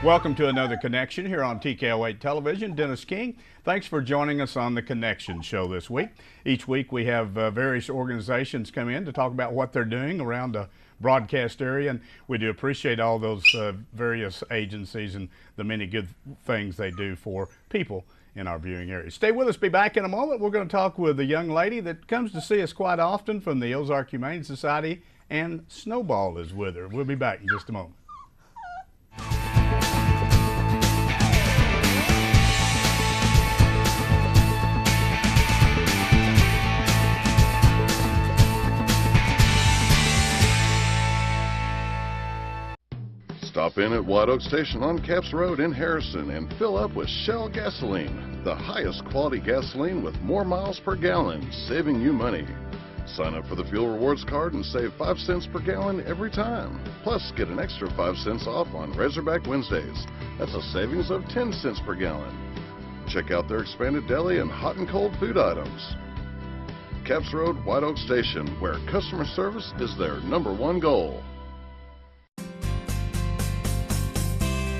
Welcome to another Connection here on TKO8 Television. Dennis King, thanks for joining us on the Connection show this week. Each week we have various organizations come in to talk about what they're doing around the broadcast area, and we do appreciate all those various agencies and the many good things they do for people in our viewing area. Stay with us, be back in a moment. We're going to talk with a young lady that comes to see us quite often from the Ozark Humane Society, and Snowball is with her. We'll be back in just a moment. Stop in at White Oak Station on Capps Road in Harrison and fill up with Shell gasoline, the highest quality gasoline with more miles per gallon, saving you money. Sign up for the Fuel Rewards card and save 5 cents per gallon every time. Plus, get an extra 5 cents off on Razorback Wednesdays. That's a savings of 10 cents per gallon. Check out their expanded deli and hot and cold food items. Capps Road, White Oak Station, where customer service is their #1 goal.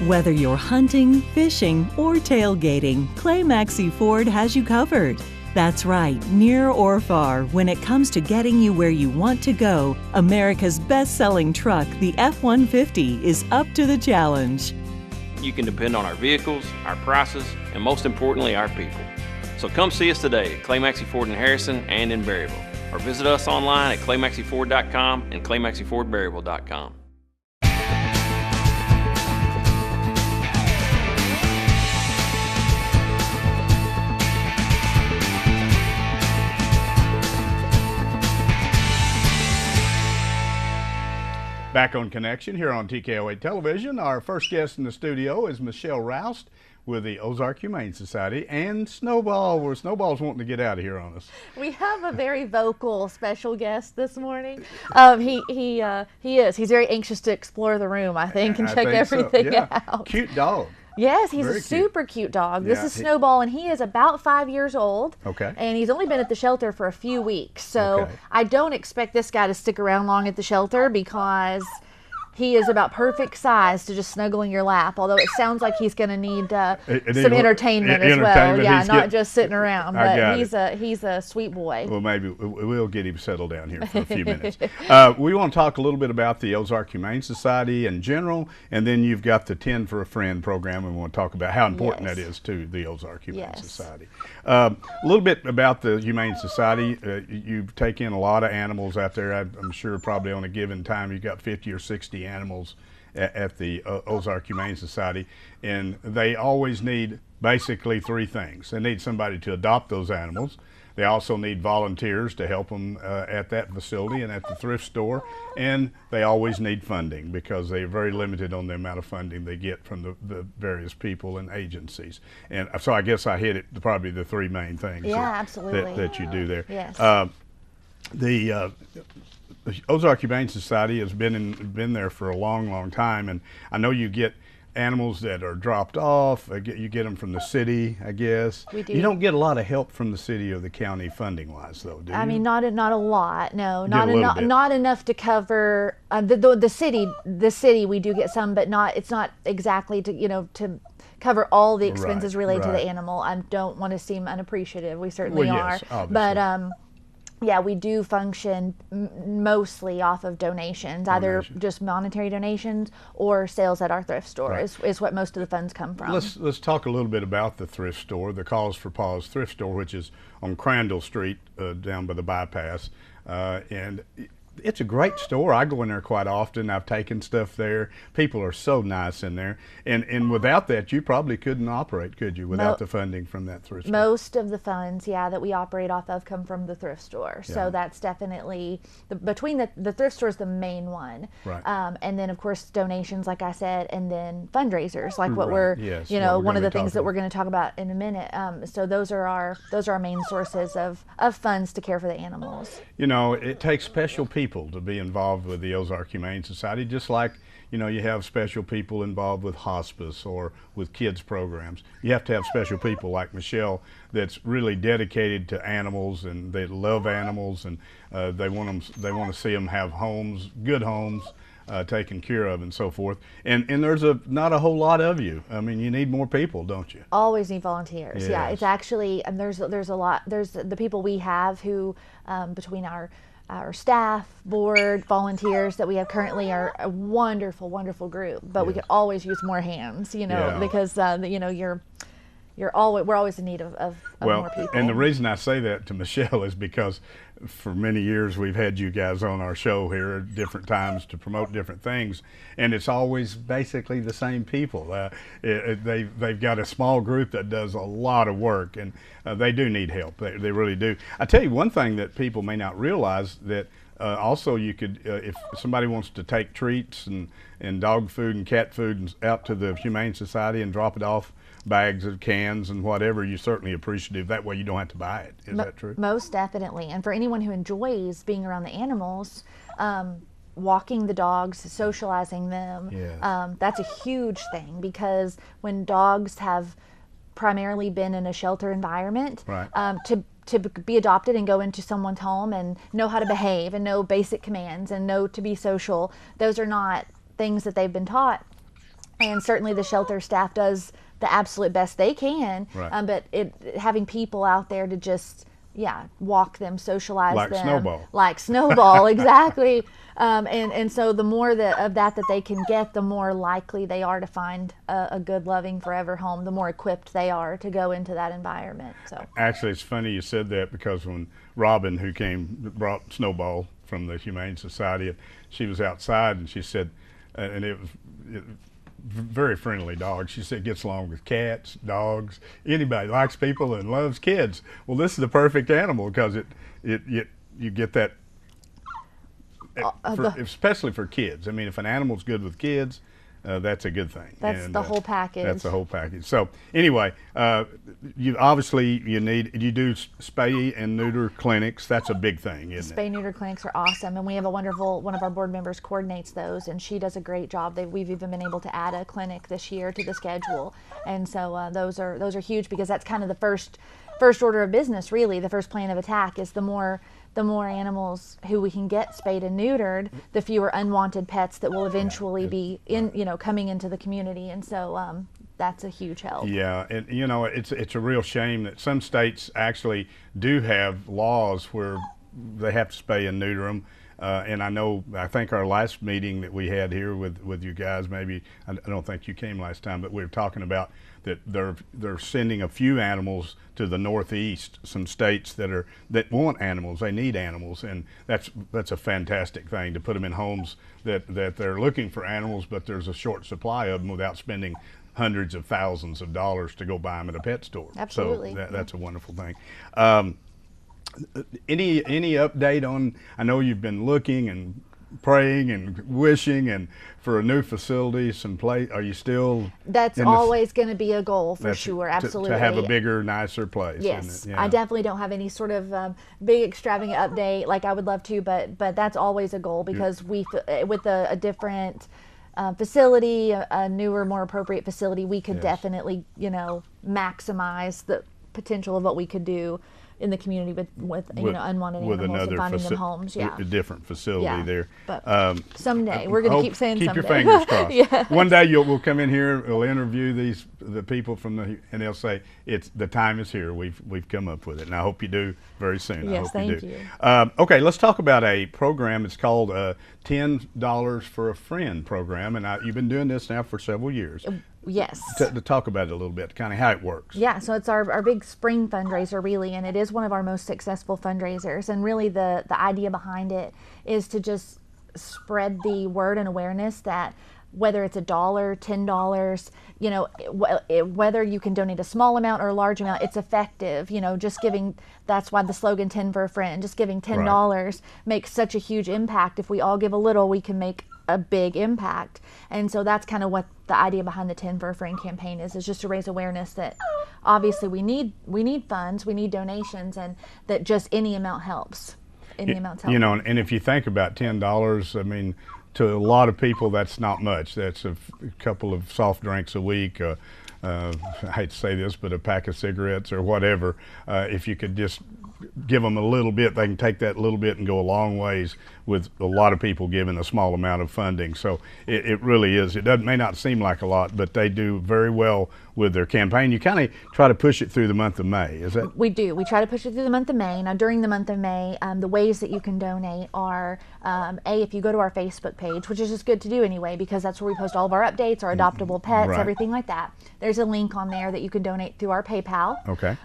Whether you're hunting, fishing, or tailgating, Clay Maxey Ford has you covered. That's right, near or far, when it comes to getting you where you want to go, America's best-selling truck, the F-150, is up to the challenge. You can depend on our vehicles, our prices, and most importantly, our people. So come see us today at Clay Maxey Ford in Harrison and in Berryville, or visit us online at claymaxeyford.com and claymaxeyfordberryville.com. Back on Connection here on TKO8 Television. Our first guest in the studio is Michelle Roust with the Ozark Humane Society, and Snowball, where Snowball's wanting to get out of here on us. We have a very vocal special guest this morning. He is. He's very anxious to explore the room, I think, and check everything out. Cute dog. Yes, he's a super cute dog. This is Snowball, and he is about 5 years old. Okay. And he's only been at the shelter for a few weeks. So I don't expect this guy to stick around long at the shelter because he is about perfect size to just snuggle in your lap, although it sounds like he's going to need some entertainment as well. Yeah, not just sitting around, but he's a sweet boy. Well, maybe we'll get him settled down here for a few minutes. We want to talk a little bit about the Ozark Humane Society in general, and then you've got the 10 for a Friend program, and we want to talk about how important that is to the Ozark Humane Society. A little bit about the Humane Society. You take in a lot of animals out there. I'm sure probably on a given time you've got 50 or 60 animals at the Ozark Humane Society, and they always need basically 3 things. They need somebody to adopt those animals. They also need volunteers to help them at that facility and at the thrift store, and they always need funding because they're very limited on the amount of funding they get from the various people and agencies. And so I guess I hit it, probably the 3 main things that you do there. Yes. The Ozark Humane Society has been there for a long time, and I know you get animals that are dropped off. You get them from the city, I guess. We do. You don't get a lot of help from the city or the county funding-wise, though, do you? I mean, not a lot. No, not enough to cover the city. The city we do get some, but it's not exactly to cover all the expenses related to the animal. I don't want to seem unappreciative. We certainly are. Obviously. But yeah, we do function mostly off of donations, either just monetary donations or sales at our thrift store is what most of the funds come from. Let's talk a little bit about the thrift store, the Cause for Paws thrift store, which is on Crandall Street down by the bypass, and it's a great store. I go in there quite often. I've taken stuff there. People are so nice in there. And without that, you probably couldn't operate, could you, without the funding from that thrift store? Most of the funds, that we operate off of come from the thrift store. So that's definitely, between the thrift store is the main one. Right. And then, of course, donations, like I said, and then fundraisers, like what we're, one of the things that we're going to talk about in a minute. So those are our main sources of funds to care for the animals. It takes special people to be involved with the Ozark Humane Society, just like you have special people involved with hospice or with kids programs. You have to have special people like Michelle that's really dedicated to animals, and they love animals, and they want to see them have homes, good homes, taken care of and so forth. And there's not a whole lot of you. I mean, you need more people, don't you? Always need volunteers. Yes. Yeah, it's actually, and there's a lot. There's the people we have who, between our staff, board, volunteers that we have currently are a wonderful, wonderful group. But we could always use more hands, because we're always in need of more people. And the reason I say that to Michelle is because for many years we've had you guys on our show here at different times to promote different things, and it's always basically the same people. They've got a small group that does a lot of work, and they do need help. They really do. I tell you one thing that people may not realize, that also you could, if somebody wants to take treats and dog food and cat food out to the Humane Society and drop it off, bags of cans and whatever, you're certainly appreciative. That way you don't have to buy it. Is that true? Most definitely. And for anyone who enjoys being around the animals, walking the dogs, socializing them, that's a huge thing, because when dogs have primarily been in a shelter environment, to be adopted and go into someone's home and know how to behave and know basic commands and know to be social, those are not things that they've been taught. And certainly the shelter staff does the absolute best they can, but having people out there to just walk them, socialize them like Snowball, exactly. And so the more of that they can get, the more likely they are to find a good, loving, forever home, the more equipped they are to go into that environment. So actually, it's funny you said that, because when Robin, who brought Snowball from the Humane Society, she was outside and she said, and it was very friendly dog. She said gets along with cats, dogs, anybody, likes people and loves kids. Well, this is the perfect animal, because you get that, especially for kids. I mean, if an animal's good with kids, that's a good thing. That's the whole package. That's the whole package. So anyway, you do spay and neuter clinics. That's a big thing, isn't it? Spay neuter clinics are awesome, and we have a wonderful, one of our board members coordinates those, and she does a great job. We've even been able to add a clinic this year to the schedule, and so those are huge, because that's kind of the first order of business, really. The first plan of attack is the more animals who we can get spayed and neutered, the fewer unwanted pets that will eventually be coming into the community, and so that's a huge help. Yeah, and it's a real shame that some states actually do have laws where they have to spay and neuter them. And I think our last meeting that we had here with you guys, maybe, I don't think you came last time, but we were talking about that they're sending a few animals to the Northeast, some states that want animals, they need animals, and that's a fantastic thing, to put them in homes that they're looking for animals, but there's a short supply of them without spending hundreds of thousands of dollars to go buy them at a pet store. Absolutely. So that's a wonderful thing. Any update on, I know you've been looking and praying and wishing and for a new facility, some place, are you still? That's always going to be a goal for sure, absolutely. To have a bigger, nicer place. Yes, I definitely don't have any sort of big extravagant update like I would love to, but that's always a goal, because with a different facility, a newer, more appropriate facility, we could definitely, maximize the potential of what we could do in the community with unwanted animals and finding them homes. A different facility there. But someday we're going to keep saying keep someday. Keep your fingers crossed. One day we'll come in here, we'll interview the people and they'll say the time is here. We've come up with it, and I hope you do very soon. Yes, I hope thank you. Okay, let's talk about a program. It's called $10 for a Friend program, and you've been doing this now for several years. Yes. To talk about it a little bit, kind of how it works. Yeah, so it's our big spring fundraiser, really, and it is one of our most successful fundraisers. And really the idea behind it is to just spread the word and awareness that whether it's $1, $10, whether you can donate a small amount or a large amount, it's effective. Just giving, that's why the slogan 10 for a friend, just giving $10 makes such a huge impact. If we all give a little, we can make a big impact. And so that's kind of what the idea behind the 10 for a Friend campaign is just to raise awareness that obviously we need funds, we need donations, and that just any amount helps. Any amount helps. And if you think about $10, I mean, to a lot of people that's not much. That's a couple of soft drinks a week. I hate to say this, but a pack of cigarettes or whatever. If you could just give them a little bit, they can take that little bit and go a long ways with a lot of people giving a small amount of funding. So it really is. It may not seem like a lot, but they do very well with their campaign. You kind of try to push it through the month of May, is that? We do. We try to push it through the month of May. Now, during the month of May, the ways that you can donate are, if you go to our Facebook page, which is just good to do anyway, because that's where we post all of our updates, our adoptable pets, Right. everything like that. There's a link on there that you can donate through our PayPal. Okay.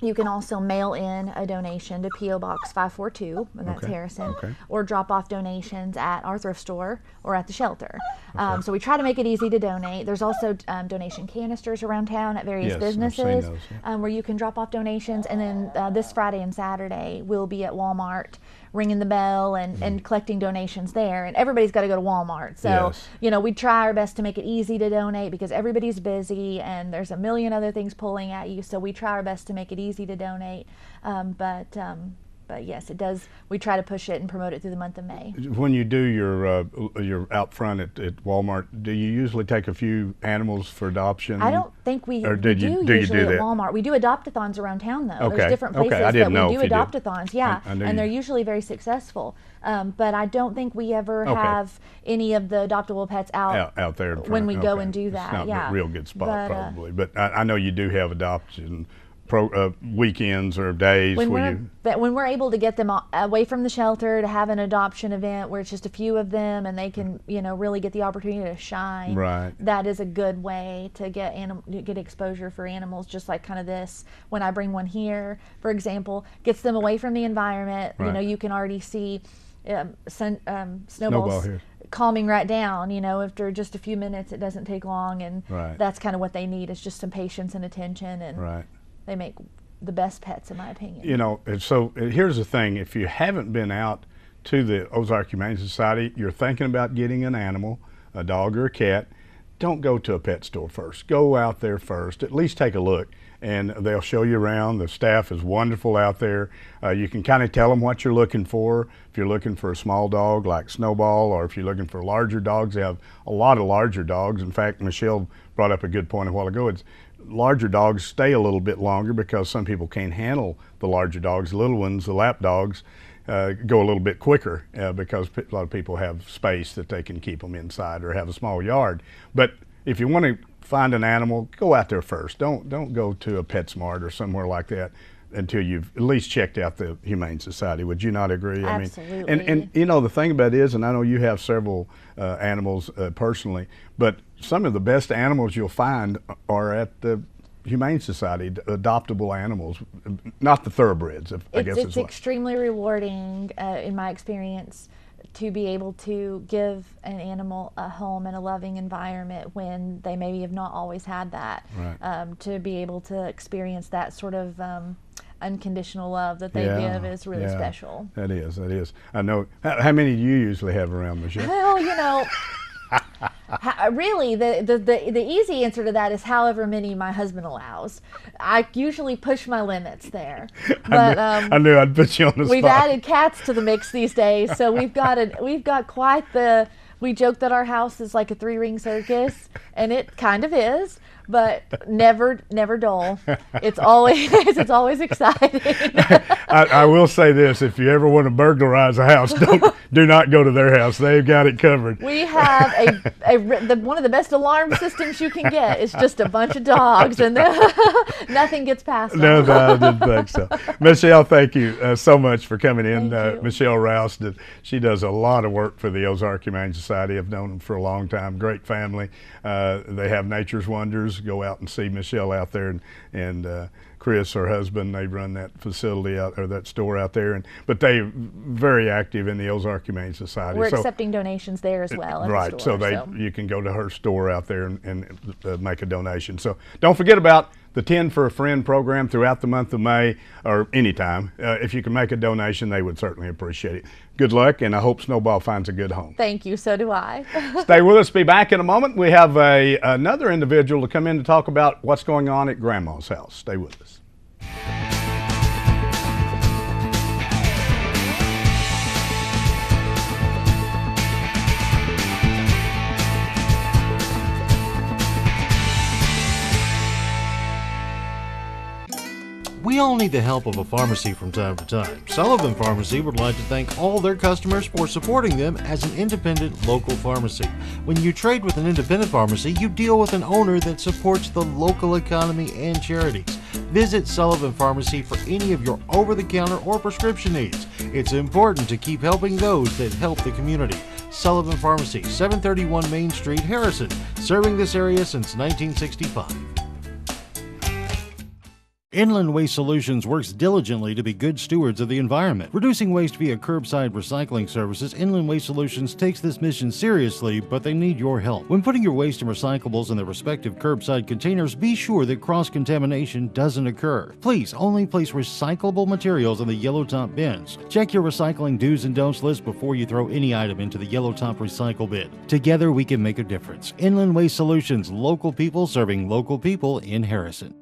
You can also mail in a donation to P.O. Box 542, and that's Okay. Harrison, Okay. or drop off donations at our thrift store or at the shelter. So we try to make it easy to donate. There's also donation canisters around town at various Yes, I've seen businesses those, yeah. where you can drop off donations. And then this Friday and Saturday, we'll be at Walmart ringing the bell and collecting donations there. And everybody's got to go to Walmart. So, Yes. you know, we try our best to make it easy to donate because everybody's busy and there's a million other things pulling at you. So we try our best to make it easy to donate. But yes, it does. We try to push it and promote it through the month of May. When you do your out front at Walmart, do you usually take a few animals for adoption? I don't think we, Or we did do you- do you usually do at that? Walmart. We do adopt-a-thons around town, though. Okay. There's different Okay, places I didn't that know we if do you did. adopt-a-thons, yeah, I knew and you- they're usually very successful. But I don't think we ever Okay. have any of the adoptable pets out there in front. when we go Okay. and do It's that. not Yeah, a real good spot, But, probably. But I know you do have adoption weekends or days when we're able to get them away from the shelter to have an adoption event where it's just a few of them and they can, you know, really get the opportunity to shine. Right. That is a good way to get get exposure for animals, just like kind of this. When I bring one here, for example, gets them away from the environment. You know, Right. you can already see Snowball snowballs here. calming right down. You know, after just a few minutes, it doesn't take long, and Right. that's kind of what they need is just some patience and attention, and Right. they make the best pets, in my opinion. You know, and so here's the thing: if you haven't been out to the Ozark Humane Society, you're thinking about getting an animal, a dog or a cat, don't go to a pet store first. Go out there first. At least take a look, and they'll show you around. The staff is wonderful out there. You can kind of tell them what you're looking for. If you're looking for a small dog like Snowball, or if you're looking for larger dogs, they have a lot of larger dogs. In fact, Michelle brought up a good point a while ago. Larger dogs stay a little bit longer because some people can't handle the larger dogs. The little ones, the lap dogs, go a little bit quicker because a lot of people have space that they can keep them inside or have a small yard. But if you want to find an animal, go out there first. Don't go to a PetSmart or somewhere like that until you've at least checked out the Humane Society. Would you not agree? Absolutely. I mean, and you know, the thing about it is, and I know you have several animals personally, but some of the best animals you'll find are at the Humane Society, adoptable animals, not the thoroughbreds. I guess It's is what. extremely rewarding, in my experience, to be able to give an animal a home and a loving environment when they maybe have not always had that. Right. To be able to experience that sort of unconditional love that they Yeah, give is really yeah. special. That is. I know. How many do you usually have around, Michelle? Well, you know, really, the easy answer to that is however many my husband allows. I usually push my limits there. But I knew I'd put you on the we've spot. added cats to the mix these days, so we've got quite the. We joke that our house is like a 3-ring circus, and it kind of is, but never dull. It's always exciting. I will say this: if you ever want to burglarize a house, do not go to their house. They've got it covered. We have one of the best alarm systems you can get. It's just a bunch of dogs, and nothing gets past them. No, I didn't think so. Michelle, thank you so much for coming in. Thank you. Michelle Rouse, she does a lot of work for the Ozark Humane Society. I've known them for a long time. Great family. They have Nature's Wonders. Go out and see Michelle out there, and Chris, her husband, they run that facility out, or that store out there. But they're very active in the Ozark Humane Society. We're accepting donations there as well. At Right, the store, so you can go to her store out there and make a donation. So don't forget about the 10 for a Friend program throughout the month of May, or anytime. If you can make a donation, they would certainly appreciate it. Good luck, and I hope Snowball finds a good home. Thank you, so do I. Stay with us. Be back in a moment. We have another individual to come in to talk about what's going on at Grandma's house. Stay with us. We all need the help of a pharmacy from time to time. Sullivan Pharmacy would like to thank all their customers for supporting them as an independent local pharmacy. When you trade with an independent pharmacy, you deal with an owner that supports the local economy and charities. Visit Sullivan Pharmacy for any of your over-the-counter or prescription needs. It's important to keep helping those that help the community. Sullivan Pharmacy, 731 Main Street, Harrison, serving this area since 1965. Inland Waste Solutions works diligently to be good stewards of the environment. Reducing waste via curbside recycling services, Inland Waste Solutions takes this mission seriously, but they need your help. When putting your waste and recyclables in their respective curbside containers, be sure that cross-contamination doesn't occur. Please only place recyclable materials in the yellow top bins. Check your recycling do's and don'ts list before you throw any item into the yellow top recycle bin. Together we can make a difference. Inland Waste Solutions, local people serving local people in Harrison.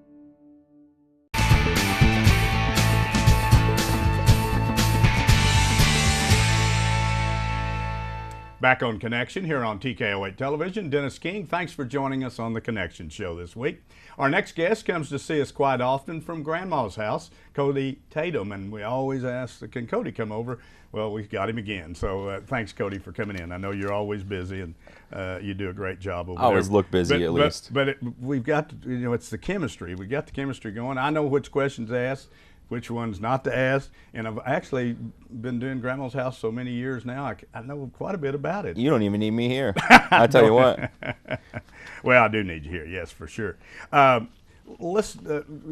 Back on Connection here on TKO8 Television. Dennis King, thanks for joining us on the Connection Show this week. Our next guest comes to see us quite often from Grandma's house, Cody Tatum, and we always ask, can Cody come over? Well, we've got him again. So thanks, Cody, for coming in. I know you're always busy, and you do a great job over there. I always look busy, at least. But we've got, it's the chemistry. We've got the chemistry going. I know which questions to ask, which ones not to ask, and I've actually been doing Grandma's house so many years now, I know quite a bit about it. You don't even need me here. I tell you what. Well, I do need you here, yes, for sure. Let's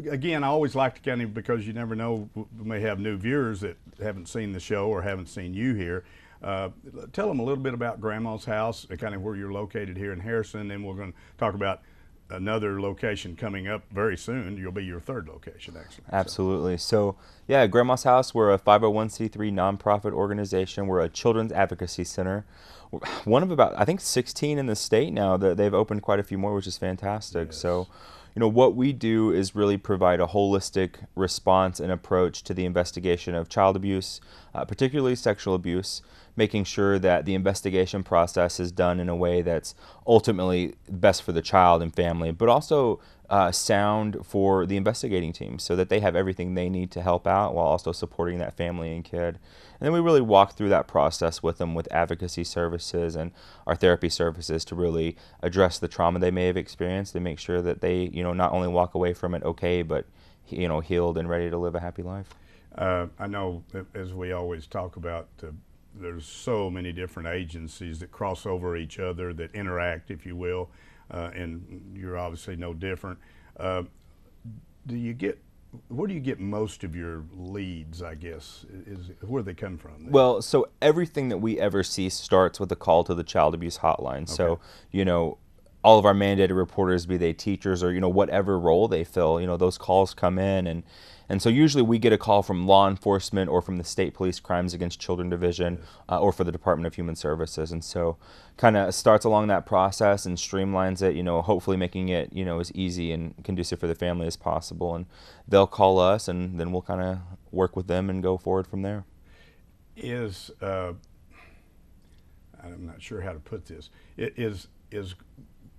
again, I always like to kind of, because you never know, we may have new viewers that haven't seen the show or haven't seen you here. Tell them a little bit about Grandma's house, kind of where you're located here in Harrison, and we're going to talk about another location coming up very soon. You'll be your third location, actually. Absolutely. So, yeah, Grandma's House, we're a 501c3 nonprofit organization. We're a children's advocacy center. One of about, I think, 16 in the state now. They've opened quite a few more, which is fantastic. Yes. So, what we do is really provide a holistic response and approach to the investigation of child abuse, particularly sexual abuse, making sure that the investigation process is done in a way that's ultimately best for the child and family, but also sound for the investigating team so that they have everything they need to help out while also supporting that family and kid. And then we really walk through that process with them with advocacy services and our therapy services to really address the trauma they may have experienced and make sure that they, not only walk away from it okay, but, healed and ready to live a happy life. I know, as we always talk about, there's so many different agencies that cross over each other, that interact, if you will, and you're obviously no different. Where do you get most of your leads, I guess? Where they come from? Well, so everything that we ever see starts with a call to the child abuse hotline. Okay. So, all of our mandated reporters, be they teachers or, whatever role they fill, those calls come in. And so usually we get a call from law enforcement or from the State Police Crimes Against Children Division or for the Department of Human Services. And so kind of starts along that process and streamlines it, hopefully making it, as easy and conducive for the family as possible. And they'll call us and then we'll kind of work with them and go forward from there. I'm not sure how to put this. Is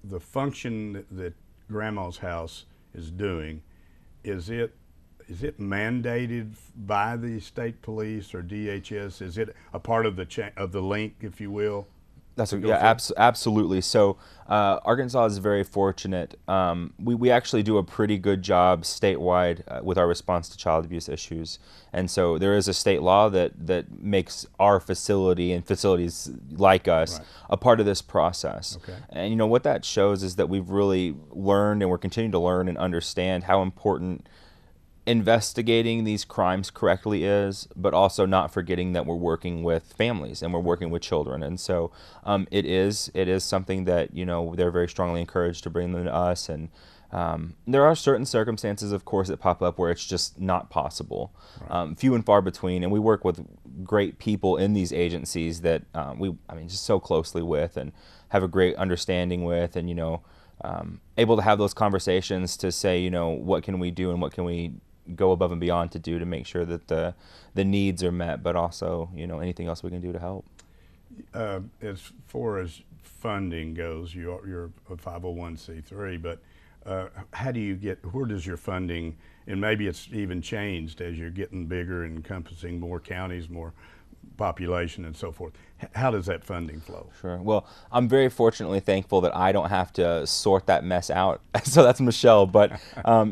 the function that Grandma's house is doing, is it mandated by the state police or DHS? Is it a part of the link, if you will? Absolutely. So Arkansas is very fortunate. We actually do a pretty good job statewide with our response to child abuse issues. And so there is a state law that makes our facility and facilities like us a part of this process. Okay. And what that shows is that we've really learned and we're continuing to learn and understand how important investigating these crimes correctly is, but also not forgetting that we're working with families and we're working with children. And so it is something that, they're very strongly encouraged to bring them to us. And there are certain circumstances, of course, that pop up where it's just not possible. Right. Few and far between. And we work with great people in these agencies that just so closely with and have a great understanding with, and, able to have those conversations to say, what can we do and what can we go above and beyond to do to make sure that the needs are met, but also, anything else we can do to help. As far as funding goes, you're a 501c3, but how do you get, where does your funding, and maybe it's even changed as you're getting bigger and encompassing more counties, more population and so forth. How does that funding flow? Sure. Well, I'm very fortunately thankful that I don't have to sort that mess out. So that's Michelle. But,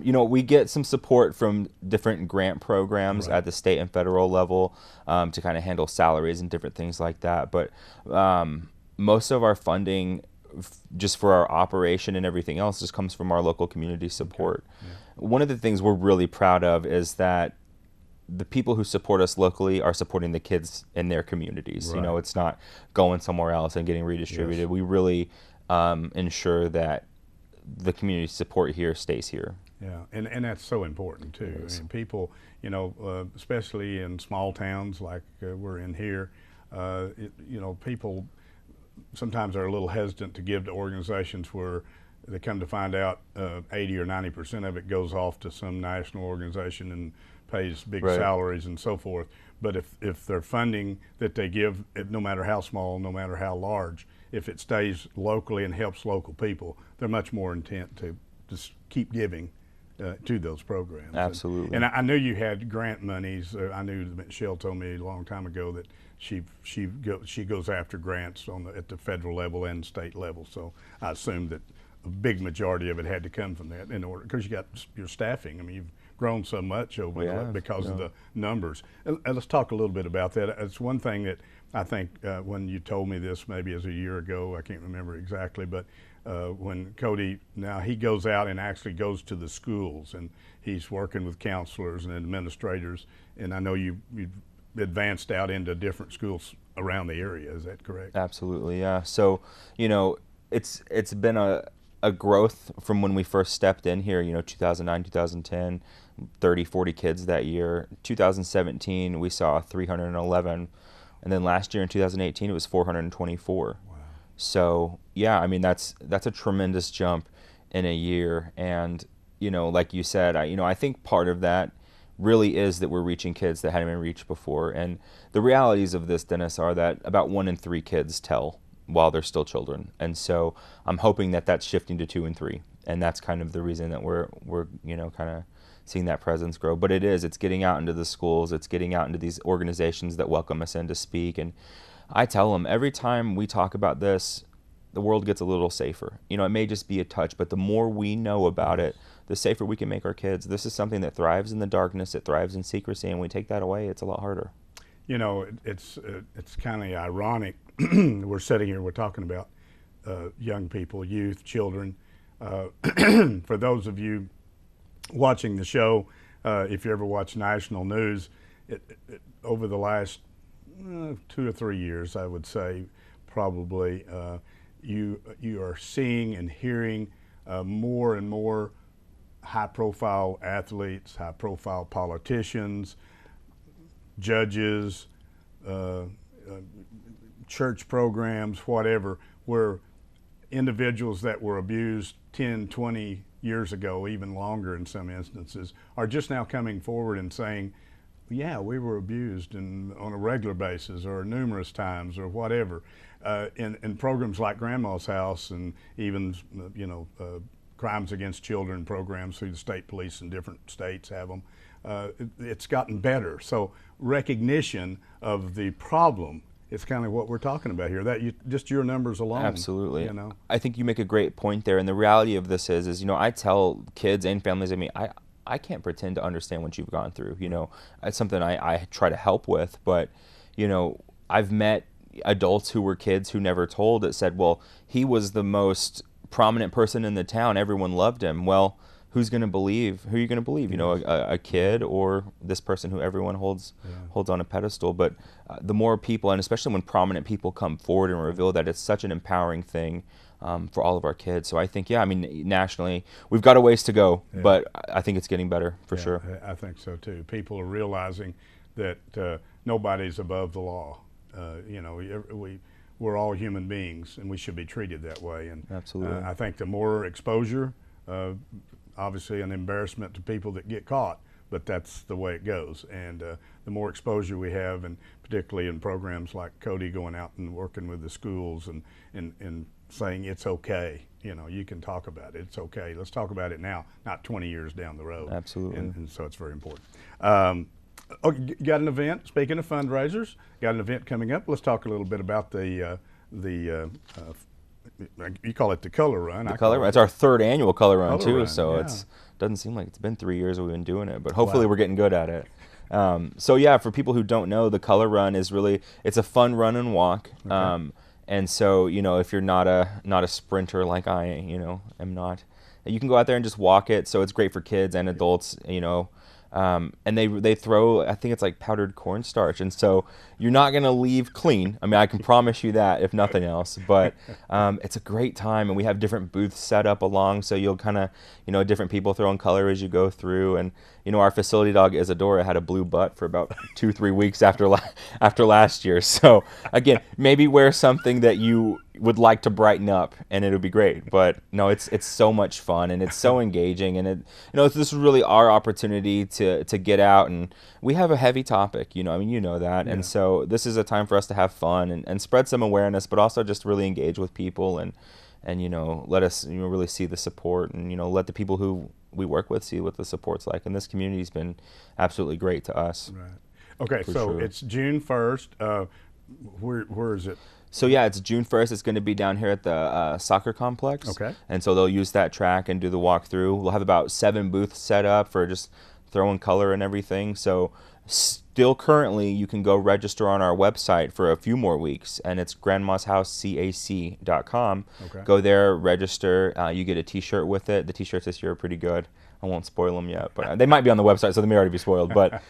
we get some support from different grant programs at the state and federal level to kind of handle salaries and different things like that. But most of our funding just for our operation and everything else just comes from our local community support. Okay. Yeah. One of the things we're really proud of is that the people who support us locally are supporting the kids in their communities. Right. It's not going somewhere else and getting redistributed. Yes. We really ensure that the community support here stays here. Yeah, and that's so important too. I mean, people, especially in small towns like we're in here, people sometimes are a little hesitant to give to organizations where they come to find out 80 or 90% of it goes off to some national organization and pays big salaries and so forth. But if their funding that they give, no matter how small, no matter how large, if it stays locally and helps local people, they're much more intent to just keep giving to those programs. Absolutely. And I knew you had grant monies. I knew that Michelle told me a long time ago that she goes after grants at the federal level and state level. So I assumed that a big majority of it had to come from that in order, because you got your staffing. I mean, you've grown so much over because of the numbers. And let's talk a little bit about that. It's one thing that I think when you told me this maybe as a year ago, I can't remember exactly, but when Cody, now he goes out and actually goes to the schools and he's working with counselors and administrators, and I know you've advanced out into different schools around the area. Is that correct? Absolutely, yeah. So, it's been a growth from when we first stepped in here, 2009, 2010, 30, 40 kids that year. 2017, we saw 311. And then last year in 2018, it was 424. Wow. So, yeah, I mean, that's a tremendous jump in a year. And, like you said, I think part of that really is that we're reaching kids that hadn't been reached before. And the realities of this, Dennis, are that about 1 in 3 kids tell while they're still children. And so I'm hoping that that's shifting to 2 and 3. And that's kind of the reason that we're kind of seeing that presence grow. But it's getting out into the schools, it's getting out into these organizations that welcome us in to speak. And I tell them every time we talk about this, the world gets a little safer. It may just be a touch, but the more we know about it, the safer we can make our kids. This is something that thrives in the darkness, it thrives in secrecy, and when we take that away, it's a lot harder. It's kind of ironic. We're sitting here, we're talking about young people, youth, children. For those of you watching the show, if you ever watch national news, over the last 2 or 3 years, I would say, probably, you are seeing and hearing more and more high-profile athletes, high-profile politicians, judges, church programs, whatever, where individuals that were abused 10, 20 years ago, even longer in some instances, are just now coming forward and saying, yeah, we were abused and on a regular basis or numerous times or whatever. In programs like Grandma's House and even, crimes against children programs through the state police in different states have them, it's gotten better. So recognition of the problem, it's kind of what we're talking about here. Just your numbers alone. Absolutely. I think you make a great point there. And the reality of this is I tell kids and families, I can't pretend to understand what you've gone through. It's something I try to help with. But, I've met adults who were kids who never told that said, well, he was the most prominent person in the town. Everyone loved him. Well, who's going to believe? Who are you going to believe? A kid or this person who everyone holds on a pedestal. But the more people, and especially when prominent people come forward and reveal that, it's such an empowering thing for all of our kids. So I think, nationally, we've got a ways to go, but I think it's getting better for sure. I think so too. People are realizing that nobody's above the law. We're all human beings, and we should be treated that way. And absolutely, I think the more exposure, obviously an embarrassment to people that get caught, but that's the way it goes. And the more exposure we have, and particularly in programs like Cody going out and working with the schools and saying it's okay. You know, you can talk about it. It's okay. Let's talk about it now, not 20 years down the road. Absolutely. And so it's very important. Got an event. Speaking of fundraisers, got an event coming up. Let's talk a little bit about the you call it the Color Run. The Color Run. It's our 3rd annual Color Run Color too. Run, So yeah. it's doesn't seem like it's been 3 years we've been doing it, but hopefully Wow. we're getting good at it. So yeah, for people who don't know, the Color Run is it's a fun run and walk. Okay. And so, you know, if you're not a sprinter like I, am not, you can go out there and just walk it. So it's great for kids and adults, and they throw, I think it's like powdered cornstarch. And so you're not going to leave clean. I mean, I can promise you that, if nothing else, but it's a great time. And we have different booths set up along. So you'll kind of, different people throwing color as you go through. And, our facility dog Isadora had a blue butt for about 2-3 weeks after last year. So again, maybe wear something that you would like to brighten up and it'll be great. But no, it's so much fun and it's so engaging, and this is really our opportunity to get out, and we have a heavy topic, that. Yeah. And so this is a time for us to have fun and spread some awareness, but also just really engage with people and let us really see the support, and let the people who we work with see what the support's like. And this community's been absolutely great to us. Right. Okay, so sure. it's June 1st. Where is it? So yeah, it's June 1st. It's going to be down here at the soccer complex. Okay. And so they'll use that track and do the walkthrough. We'll have about 7 booths set up for just throwing color and everything. So still currently you can go register on our website for a few more weeks, and it's grandmasshousecac.com. Okay. Go there, register. You get a t-shirt with it. The t-shirts this year are pretty good. I won't spoil them yet, but they might be on the website, so they may already be spoiled, but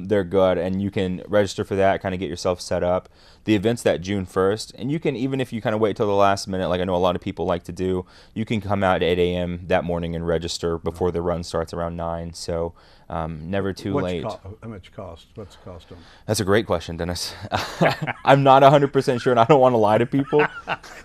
they're good, and you can register for that, kind of get yourself set up. The event's that June 1st, and you can, even if you kind of wait till the last minute, like I know a lot of people like to do, you can come out at 8 a.m. that morning and register before the run starts around 9, so never too late. How much cost? What's the cost on it? That's a great question, Dennis. I'm not 100% sure, and I don't want to lie to people.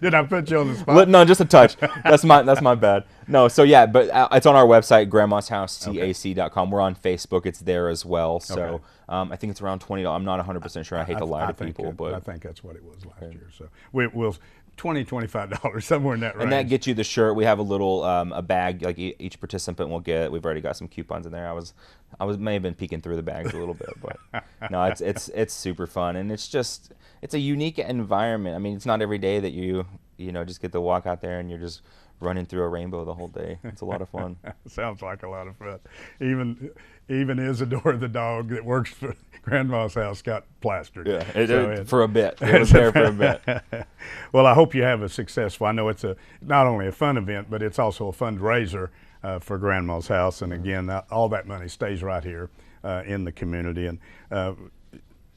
Did I put you on the spot? No, just a touch. That's my bad. No, so yeah, but it's on our website, grandmasshousecac.com. We're on Facebook. It's there as well. So Okay. I think it's around $20. I'm not 100% sure. I hate to lie to people, but I think that's what it was last year. So we'll $20, $25 somewhere in that range. and that gets you the shirt. We have a little a bag like each participant will get. We've already got some coupons in there. I may have been peeking through the bags a little bit, but no, it's super fun, and it's a unique environment. I mean, it's not every day that you just get to walk out there and you're just running through a rainbow the whole day. It's a lot of fun. Sounds like a lot of fun. Even Isadora, the dog that works for Grandma's house, got plastered. Yeah, for a bit. It was there for a bit. Well, I hope you have a successful. I know it's not only a fun event, but it's also a fundraiser for Grandma's house. And again, all that money stays right here in the community. And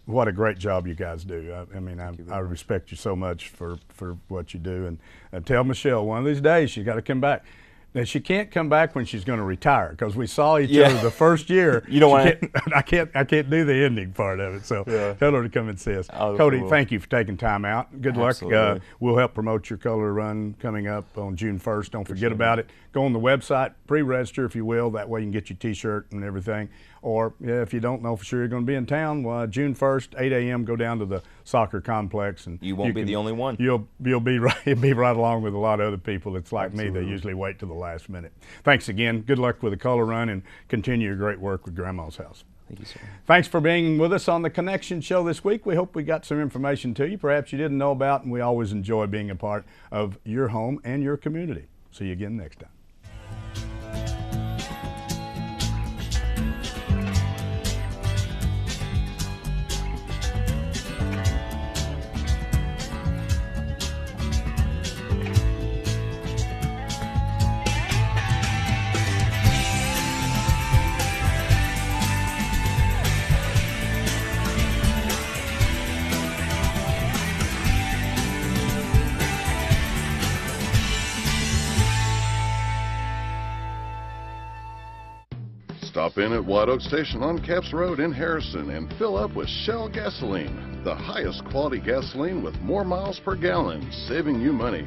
what a great job you guys do. I mean, I respect you so much for what you do. And tell Michelle one of these days she's got to come back. Now, she can't come back when she's going to retire, because we saw each other the first year. You don't want I can't do the ending part of it. So tell her to come and see us. Oh, Cody, cool. thank you for taking time out. Good Absolutely. luck. We'll help promote your color run coming up on June 1st. Don't forget about it. Go on the website, pre-register if you will. That way you can get your T-shirt and everything. Or if you don't know for sure you're going to be in town, June 1st, 8 a.m. Go down to the soccer complex, and You won't be the only one. You'll be right. You'll be right along with a lot of other people. It's like me; Absolutely. they usually wait till the last minute. Thanks again. Good luck with the color run, and continue your great work with Grandma's house. Thank you, sir. Thanks for being with us on the Connection Show this week. We hope we got some information to you, perhaps you didn't know about, and we always enjoy being a part of your home and your community. See you again next time. Stop in at White Oak Station on Capps Road in Harrison and fill up with Shell gasoline, the highest quality gasoline with more miles per gallon, saving you money.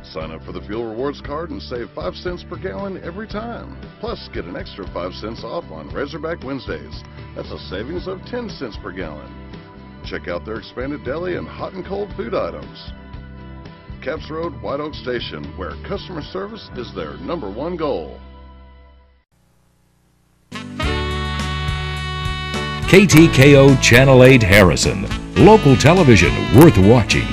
Sign up for the Fuel Rewards card and save 5 cents per gallon every time. Plus, get an extra 5 cents off on Razorback Wednesdays. That's a savings of 10 cents per gallon. Check out their expanded deli and hot and cold food items. Capps Road, White Oak Station, where customer service is their #1 goal. KTKO Channel 8 Harrison, local television worth watching.